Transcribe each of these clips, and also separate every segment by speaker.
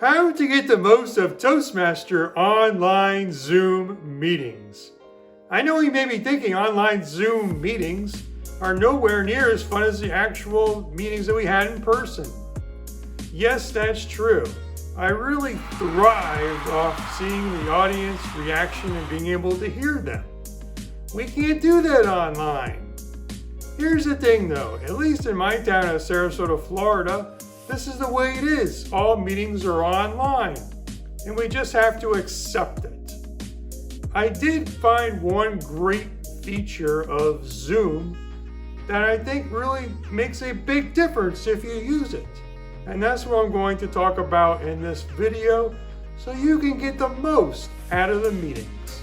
Speaker 1: How to get the most of Toastmaster online Zoom meetings. I know you may be thinking online Zoom meetings are nowhere near as fun as the actual meetings that we had in person. Yes, that's true. I really thrived off seeing the audience reaction and being able to hear them. We can't do that online. Here's the thing though, at least in my town of Sarasota, Florida, this is the way it is. All meetings are online, and we just have to accept it. I did find one great feature of Zoom that I think really makes a big difference if you use it. And that's what I'm going to talk about in this video, so you can get the most out of the meetings.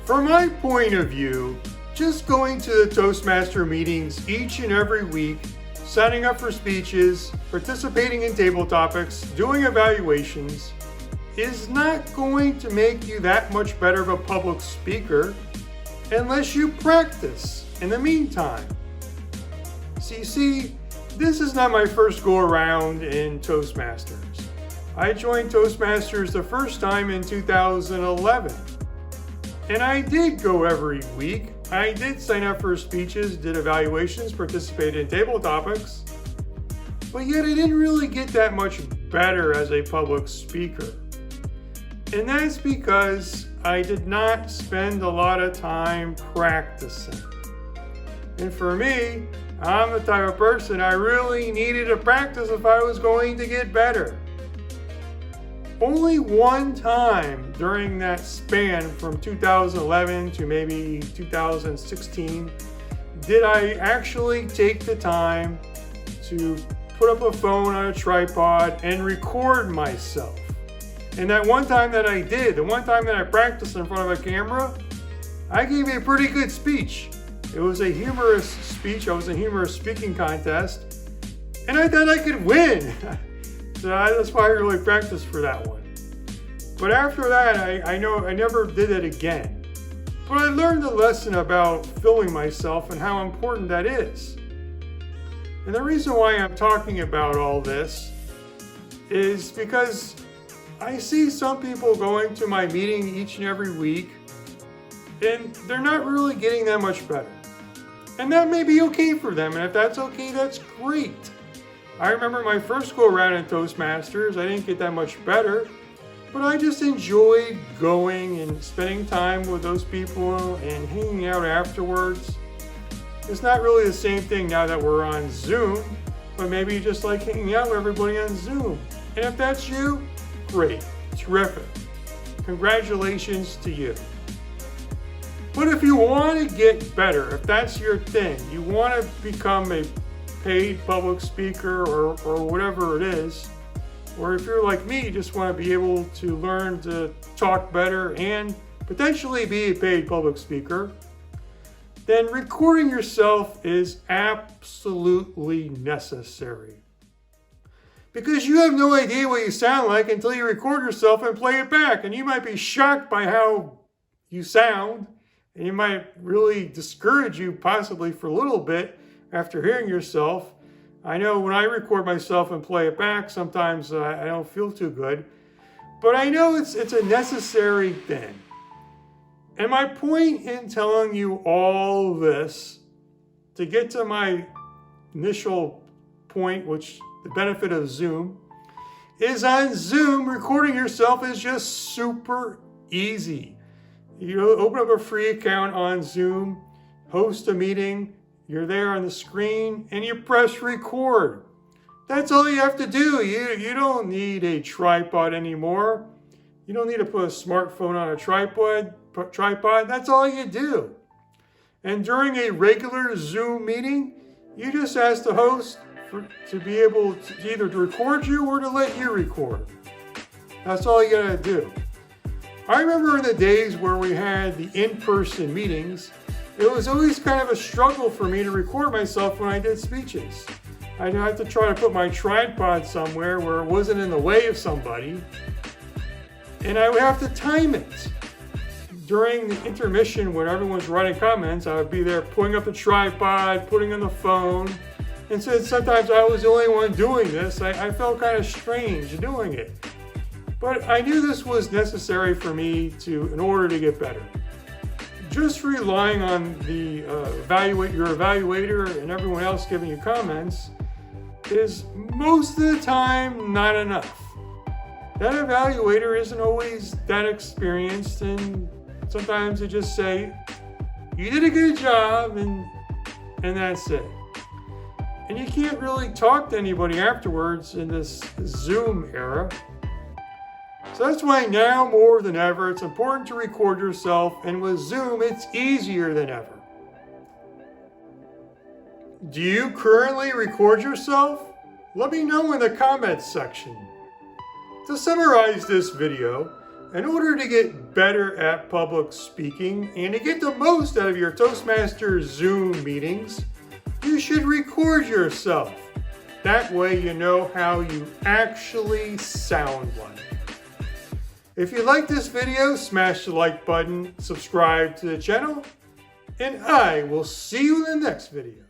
Speaker 1: From my point of view, just going to the Toastmaster meetings each and every week, signing up for speeches, participating in table topics, doing evaluations, is not going to make you that much better of a public speaker unless you practice in the meantime. See, this is not my first go around in Toastmasters. I joined Toastmasters the first time in 2011. And I did go every week. I did sign up for speeches, did evaluations, participated in table topics, but yet I didn't really get that much better as a public speaker. And that's because I did not spend a lot of time practicing. And for me, I'm the type of person I really needed to practice if I was going to get better. Only one time during that span from 2011 to maybe 2016 did I actually take the time to put up a phone on a tripod and record myself. And that one time that I did, the one time that I practiced in front of a camera, I gave a pretty good speech. It was a humorous speech. I was in a humorous speaking contest, and I thought I could win. So that's why I really practiced for that one. But after that, I know I never did it again. But I learned a lesson about filming myself and how important that is. And the reason why I'm talking about all this is because I see some people going to my meeting each and every week, and they're not really getting that much better. And that may be okay for them, and if that's okay, that's great. I remember my first go around in Toastmasters, I didn't get that much better, but I just enjoyed going and spending time with those people and hanging out afterwards. It's not really the same thing now that we're on Zoom, but maybe you just like hanging out with everybody on Zoom. And if that's you, great, terrific. Congratulations to you. But if you want to get better, if that's your thing, you want to become a paid public speaker or whatever it is, or if you're like me, you just want to be able to learn to talk better and potentially be a paid public speaker, then recording yourself is absolutely necessary. Because you have no idea what you sound like until you record yourself and play it back, and you might be shocked by how you sound. And it might really discourage you possibly for a little bit after hearing yourself. I know when I record myself and play it back, sometimes I don't feel too good. But I know it's a necessary thing. And my point in telling you all this, to get to my initial point, which the benefit of Zoom, is on Zoom, recording yourself is just super easy. You open up a free account on Zoom, host a meeting, you're there on the screen, and you press record. That's all you have to do. You don't need a tripod anymore. You don't need to put a smartphone on a tripod. That's all you do. And during a regular Zoom meeting, you just ask the host to be able to either to record you or to let you record. That's all you gotta do. I remember in the days where we had the in-person meetings, it was always kind of a struggle for me to record myself when I did speeches. I'd have to try to put my tripod somewhere where it wasn't in the way of somebody, and I would have to time it. During the intermission when everyone's writing comments, I would be there putting up the tripod, putting on the phone, And since sometimes I was the only one doing this, I felt kind of strange doing it. But I knew this was necessary for me in order to get better. Just relying on your evaluator and everyone else giving you comments is most of the time not enough. That evaluator isn't always that experienced, and sometimes they just say, "You did a good job," and that's it. And you can't really talk to anybody afterwards in this Zoom era. So that's why now more than ever, it's important to record yourself, and with Zoom, it's easier than ever. Do you currently record yourself? Let me know in the comments section. To summarize this video, in order to get better at public speaking and to get the most out of your Toastmasters Zoom meetings, you should record yourself. That way you know how you actually sound like. If you like this video, smash the like button, subscribe to the channel, and I will see you in the next video.